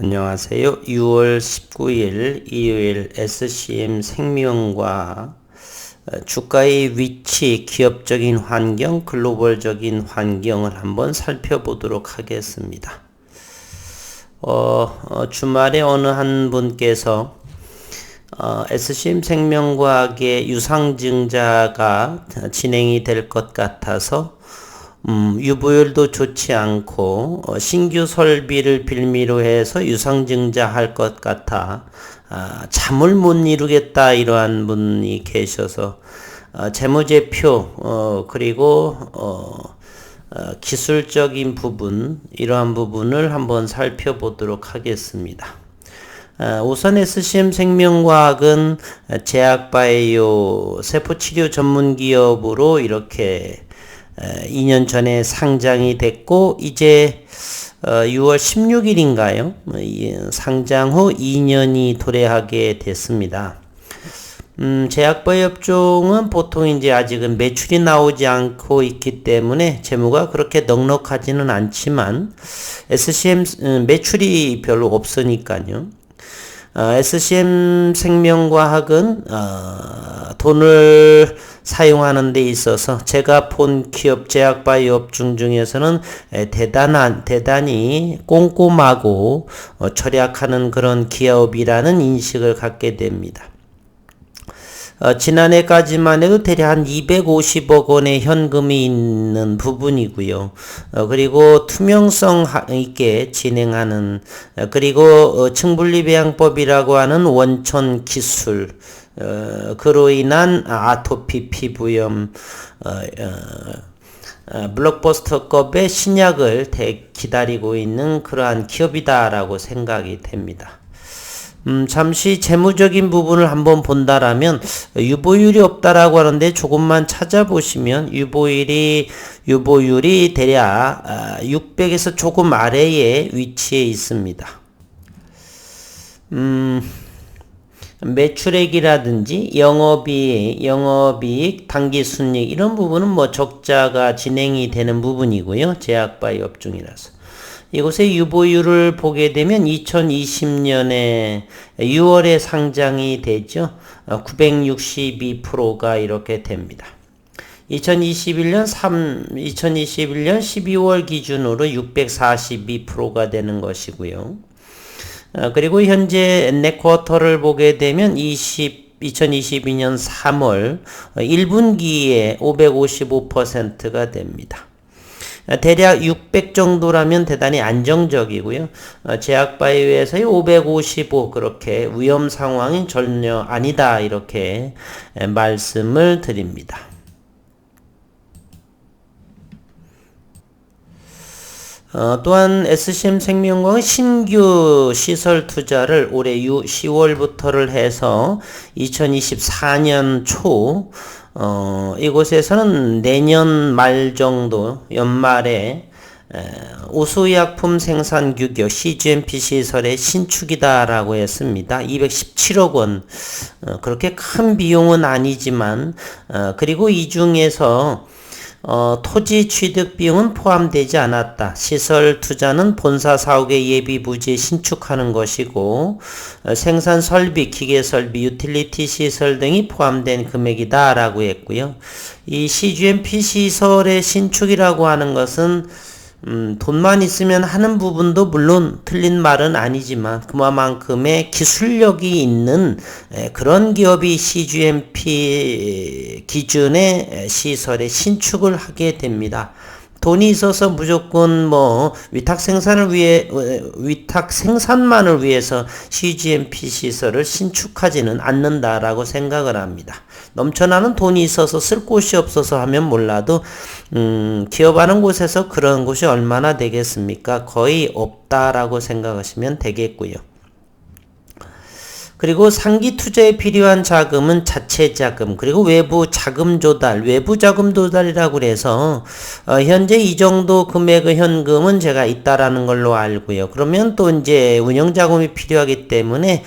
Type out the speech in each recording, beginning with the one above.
안녕하세요. 6월 19일 일요일 SCM 생명과 주가의 위치, 기업적인 환경, 글로벌적인 환경을 한번 살펴보도록 하겠습니다. 주말에 어느 한 분께서 SCM 생명과학의 유상증자가 진행이 될 것 같아서 유보율도 좋지 않고 신규 설비를 빌미로 해서 유상증자 할 것 같아 잠을 못 이루겠다 이러한 분이 계셔서 재무제표 그리고 기술적인 부분 이러한 부분을 한번 살펴보도록 하겠습니다. 우선 SCM 생명과학은 제약바이오 세포치료 전문 기업으로 이렇게 2년 전에 상장이 됐고 이제 6월 16일인가요? 상장 후 2년이 도래하게 됐습니다. 제약바이오 업종은 보통 이제 아직은 매출이 나오지 않고 있기 때문에 재무가 그렇게 넉넉하지는 않지만 SCM 매출이 별로 없으니까요. SCM 생명과학은 돈을 사용하는 데 있어서 제가 본 기업 제약바이오 업종 중에서는 대단히 꼼꼼하고 절약하는 그런 기업이라는 인식을 갖게 됩니다. 지난해까지만 해도 대략 한 250억 원의 현금이 있는 부분이고요. 그리고 투명성 있게 진행하는 그리고 층분리배양법이라고 하는 원천 기술 그로 인한 아토피 피부염 블록버스터급의 신약을 기다리고 있는 그러한 기업이다라고 생각이 됩니다. 잠시 재무적인 부분을 한번 본다라면 유보율이 없다라고 하는데 조금만 찾아보시면 유보율이 대략 600에서 조금 아래에 위치해 있습니다. 매출액이라든지 영업이익, 당기순이익 이런 부분은 뭐 적자가 진행이 되는 부분이고요. 제약바이오 업종이라서. 이곳의 유보율을 보게 되면 2020년에 6월에 상장이 되죠. 962%가 이렇게 됩니다. 2021년 12월 기준으로 642%가 되는 것이고요. 그리고 현재 넷쿼터를 보게 되면 2022년 3월 1분기에 555%가 됩니다. 대략 600 정도라면 대단히 안정적이고요. 제약바이오에서의 555 그렇게 위험 상황이 전혀 아니다 이렇게 말씀을 드립니다. 또한 SCM 생명과학은 신규 시설 투자를 올해 10월부터를 해서 2024년 초 이곳에서는 내년 말 정도 연말에 우수의약품 생산 규격 CGMP 시설의 신축이다라고 했습니다. 217억 원 그렇게 큰 비용은 아니지만 그리고 이 중에서 토지 취득 비용은 포함되지 않았다. 시설 투자는 본사 사옥의 예비 부지에 신축하는 것이고 생산 설비, 기계 설비, 유틸리티 시설 등이 포함된 금액이다 라고 했고요. 이 CGMP 시설의 신축이라고 하는 것은 돈만 있으면 하는 부분도 물론 틀린 말은 아니지만 그만큼의 기술력이 있는 그런 기업이 CGMP 기준의 시설의 신축을 하게 됩니다. 돈이 있어서 무조건 위탁 생산만을 위해서 CGMP 시설을 신축하지는 않는다라고 생각을 합니다. 넘쳐나는 돈이 있어서 쓸 곳이 없어서 하면 몰라도 기업하는 곳에서 그런 곳이 얼마나 되겠습니까? 거의 없다라고 생각하시면 되겠고요. 그리고 상기 투자에 필요한 자금은 자체 자금, 그리고 외부 자금 조달이라고 그래서 현재 이 정도 금액의 현금은 제가 있다라는 걸로 알고요. 그러면 또 이제 운영 자금이 필요하기 때문에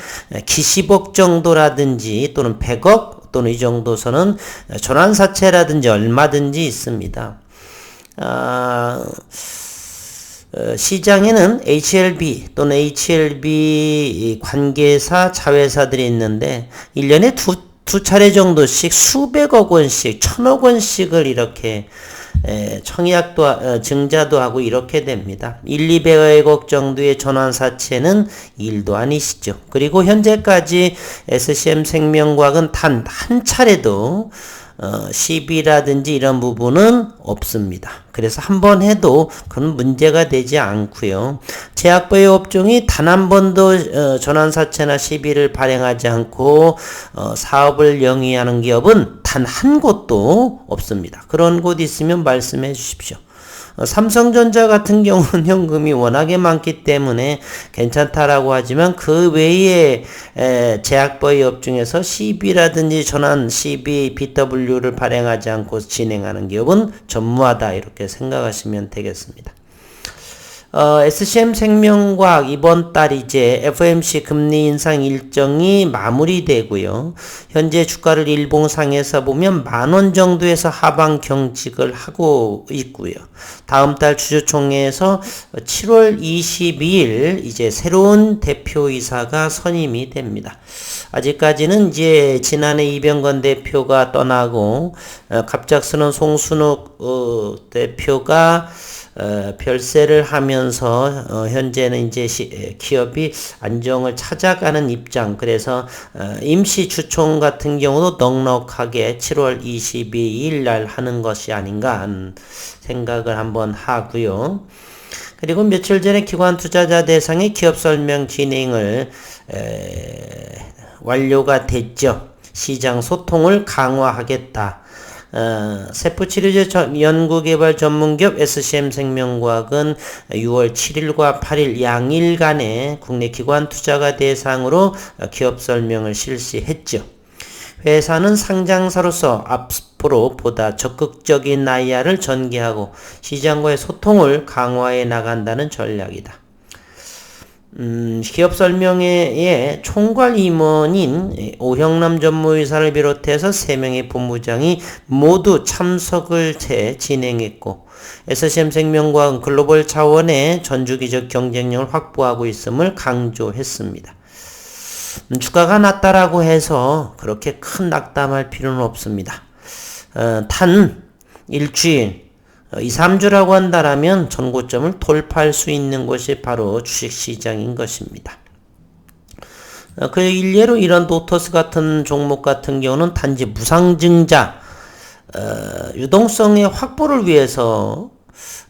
기십억 정도라든지 또는 100억 또는 이 정도서는 전환사채라든지 얼마든지 있습니다. 시장에는 HLB 또는 HLB 관계사 자회사들이 있는데 1년에 두 차례 정도씩 수백억 원씩, 천억 원씩을 이렇게 청약도 증자도 하고 이렇게 됩니다. 200억 정도의 전환사채는 일도 아니시죠. 그리고 현재까지 SCM생명과학은 단 한 차례도 시비라든지 이런 부분은 없습니다. 그래서 한 번 해도 그건 문제가 되지 않고요. 제약바이오 업종이 단 한 번도 전환사채나 시비를 발행하지 않고 사업을 영위하는 기업은 단 한 곳도 없습니다. 그런 곳 있으면 말씀해 주십시오. 삼성전자 같은 경우는 현금이 워낙에 많기 때문에 괜찮다라고 하지만 그 외에 제약바이오 업중에서 CB라든지 전환 CB, BW를 발행하지 않고 진행하는 기업은 전무하다 이렇게 생각하시면 되겠습니다. SCM생명과학 이번 달 이제 FOMC 금리 인상 일정이 마무리되고요. 현재 주가를 일봉상에서 보면 10,000원 정도에서 하방 경직을 하고 있고요. 다음 달 주주총회에서 7월 22일 이제 새로운 대표이사가 선임이 됩니다. 아직까지는 이제 지난해 이병건 대표가 떠나고 갑작스러운 송순욱 대표가 별세를 하면서 현재는 이제 기업이 안정을 찾아가는 입장. 그래서 임시 주총 같은 경우도 넉넉하게 7월 22일 날 하는 것이 아닌가 하는 생각을 한번 하고요. 그리고 며칠 전에 기관 투자자 대상의 기업 설명 진행을 완료가 됐죠. 시장 소통을 강화하겠다. 세포치료제 연구개발 전문기업 SCM생명과학은 6월 7일과 8일 양일간의 국내 기관 투자가 대상으로 기업 설명을 실시했죠. 회사는 상장사로서 앞으로 보다 적극적인 나이아를 전개하고 시장과의 소통을 강화해 나간다는 전략이다. 기업 설명회의 총괄 임원인 오형남 전무이사를 비롯해서 3명의 본부장이 모두 참석을 해 진행했고 SCM생명과학은 글로벌 차원의 전주기적 경쟁력을 확보하고 있음을 강조했습니다. 주가가 낮다라고 해서 그렇게 큰 낙담할 필요는 없습니다. 단 일주일 2, 3주라고 한다라면 전고점을 돌파할 수 있는 것이 바로 주식시장인 것입니다. 그 일례로 이런 노터스 같은 종목 같은 경우는 단지 무상증자, 유동성의 확보를 위해서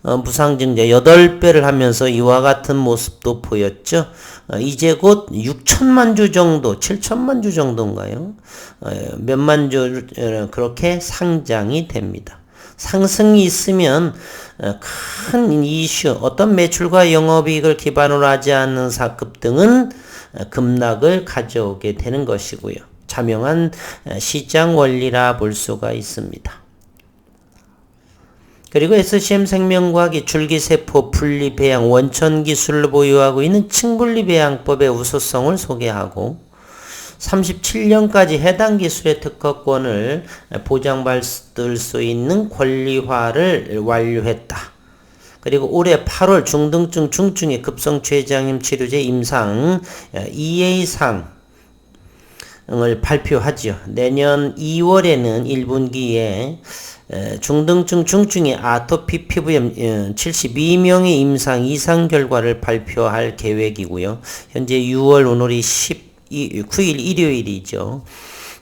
무상증자 8배를 하면서 이와 같은 모습도 보였죠. 이제 곧 6천만 주 정도, 7천만 주 정도인가요? 몇만 주 그렇게 상장이 됩니다. 상승이 있으면 큰 이슈, 어떤 매출과 영업이익을 기반으로 하지 않는 사급 등은 급락을 가져오게 되는 것이고요. 자명한 시장 원리라 볼 수가 있습니다. 그리고 SCM생명과학이 줄기세포 분리배양 원천 기술을 보유하고 있는 층분리배양법의 우수성을 소개하고 37년까지 해당 기술의 특허권을 보장받을 수 있는 권리화를 완료했다. 그리고 올해 8월 중등증 중증의 급성췌장염 치료제 임상 EA상을 발표하죠. 내년 2월에는 1분기에 중등증 중증의 아토피 피부염 72명의 임상 이상 결과를 발표할 계획이고요. 현재 6월 오늘이 9일 일요일이죠.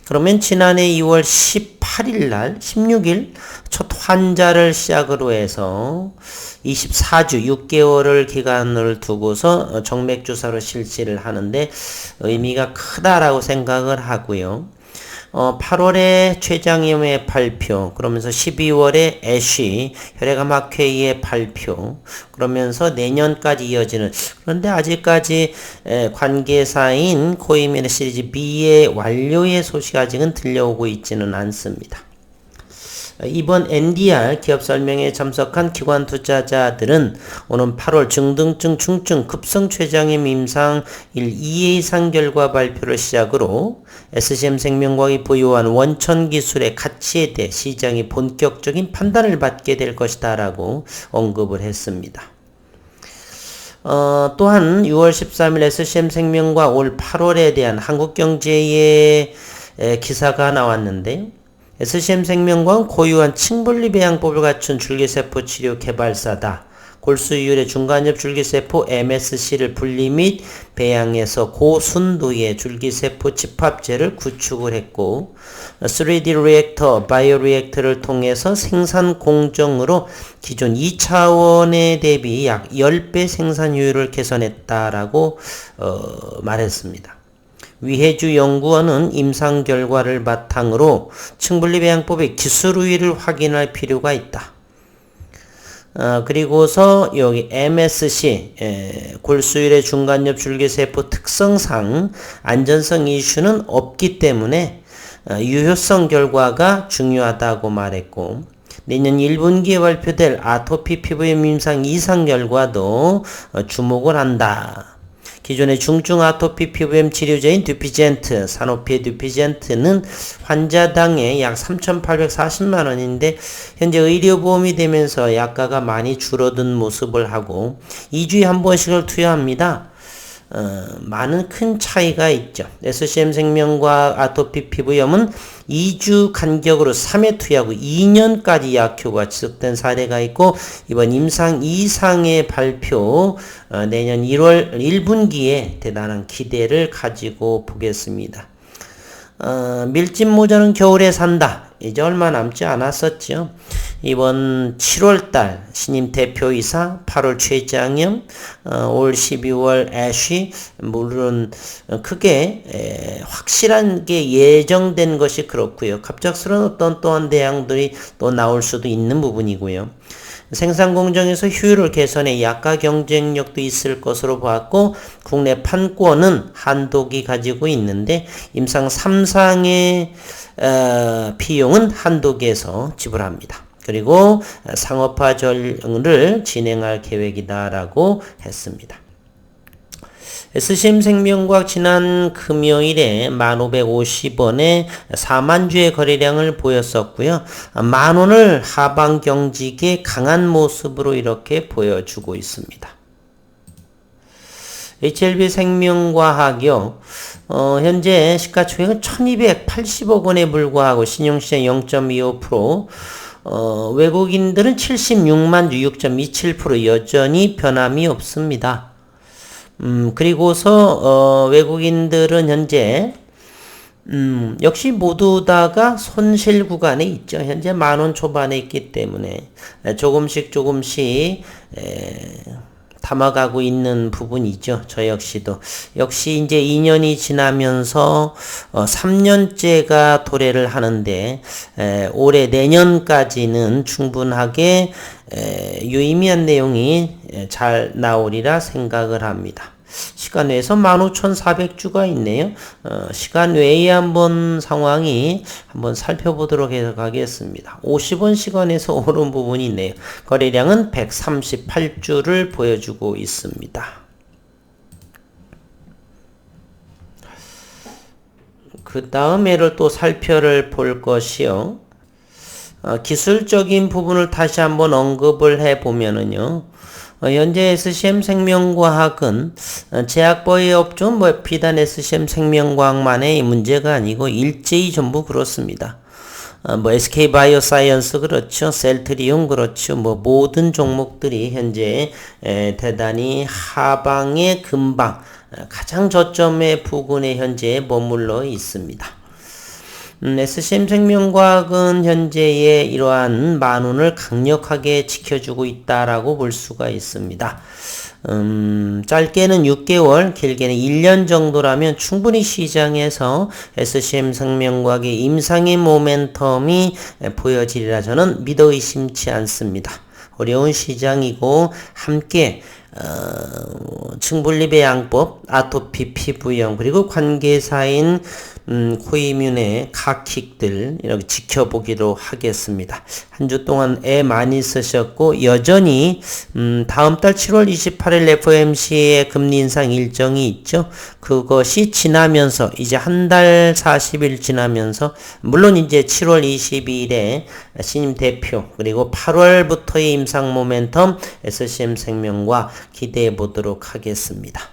그러면 지난해 2월 18일 날 16일 첫 환자를 시작으로 해서 24주 6개월을 기간을 두고서 정맥주사로 실시를 하는데 의미가 크다라고 생각을 하고요. 8월에 췌장염의 발표, 그러면서 12월에 애쉬, 혈액암학회의 발표, 그러면서 내년까지 이어지는, 그런데 아직까지 관계사인 코이메르 시리즈 B의 완료의 소식 아직은 들려오고 있지는 않습니다. 이번 NDR 기업 설명회에 참석한 기관 투자자들은 오는 8월 중등증 중증 급성췌장염 임상 1, 2상 결과 발표를 시작으로 SCM생명과학이 보유한 원천 기술의 가치에 대해 시장이 본격적인 판단을 받게 될 것이다 라고 언급을 했습니다. 또한 6월 13일 SCM생명과 올 8월에 대한 한국경제의 기사가 나왔는데 SCM생명과는 고유한 층분리 배양법을 갖춘 줄기세포 치료 개발사다. 골수이율의 중간엽 줄기세포 MSC를 분리 및 배양해서 고순도의 줄기세포 집합체를 구축을 했고 3D 리액터, 바이오 리액터를 통해서 생산 공정으로 기존 2차원에 대비 약 10배 생산 효율을 개선했다라고 말했습니다. 위해주 연구원은 임상 결과를 바탕으로 층분리 배양법의 기술 우위를 확인할 필요가 있다. 그리고서 여기 MSC 골수율의 중간엽 줄기세포 특성상 안전성 이슈는 없기 때문에 유효성 결과가 중요하다고 말했고 내년 1분기에 발표될 아토피 피부염 임상 이상 결과도 주목을 한다. 기존의 중증 아토피 피부염 치료제인 듀피젠트, 사노피의 듀피젠트는 환자당에 약 3,840만 원인데 현재 의료보험이 되면서 약가가 많이 줄어든 모습을 하고 2주에 한 번씩을 투여합니다. 많은 큰 차이가 있죠. SCM생명과 아토피 피부염은 2주 간격으로 3회 투여하고 2년까지 약효가 지속된 사례가 있고 이번 임상 2상의 발표 내년 1월 1분기에 대단한 기대를 가지고 보겠습니다. 밀짚 모자는 겨울에 산다. 이제 얼마 남지 않았었죠. 이번 7월달 신임 대표이사, 8월 최장염, 올 12월 애쉬, 물론 크게 확실한 게 예정된 것이 그렇고요. 갑작스러운 어떤 또한 대항들이 또 나올 수도 있는 부분이고요. 생산 공정에서 효율을 개선해 약가 경쟁력도 있을 것으로 보았고 국내 판권은 한독이 가지고 있는데 임상 3상의 비용은 한독에서 지불합니다. 그리고 상업화 전을 진행할 계획이다라고 했습니다. SCM생명과학 지난 금요일에 1,550원에 4만주의 거래량을 보였었고요. 만원을 하방 경직의 강한 모습으로 이렇게 보여주고 있습니다. HLB생명과학이요. 현재 시가총액은 1,280억 원에 불과하고 신용시장 0.25%, 외국인들은 76만 주 6.27% 여전히 변함이 없습니다. 그리고서 외국인들은 현재 역시 모두 다가 손실 구간에 있죠. 현재 10,000원 초반에 있기 때문에 조금씩 담아가고 있는 부분이죠. 저 역시도. 역시 이제 2년이 지나면서 3년째가 도래를 하는데 올해 내년까지는 충분하게 유의미한 내용이 잘 나오리라 생각을 합니다. 시간 외에서 15,400주가 있네요. 시간 외에 한번 상황이 한번 살펴보도록 하겠습니다. 50원 시간에서 오른 부분이 있네요. 거래량은 138주를 보여주고 있습니다. 그 다음에를 또 살펴볼 것이요. 기술적인 부분을 다시 한번 언급을 해보면은요. 현재 SCM생명과학은 제약버의 업종 비단 SCM생명과학만의 문제가 아니고 일제히 전부 그렇습니다. SK바이오사이언스 그렇죠. 셀트리온 그렇죠. 모든 종목들이 현재 대단히 하방의 근방 가장 저점의 부근에 현재 머물러 있습니다. SCM생명과학은 현재의 이러한 만원을 강력하게 지켜주고 있다라고 볼 수가 있습니다. 짧게는 6개월, 길게는 1년 정도라면 충분히 시장에서 SCM생명과학의 임상의 모멘텀이 보여지리라 저는 믿어 의심치 않습니다. 어려운 시장이고 함께 층분리 배양법, 아토피 피부염, 그리고 관계사인 코이뮨의 카킥들 이렇게 지켜보기로 하겠습니다. 한 주 동안 애 많이 쓰셨고 여전히 다음 달 7월 28일 FOMC의 금리 인상 일정이 있죠. 그것이 지나면서 이제 한 달 40일 지나면서 물론 이제 7월 22일에 신임 대표 그리고 8월부터의 임상 모멘텀 SCM 생명과 기대해 보도록 하겠습니다.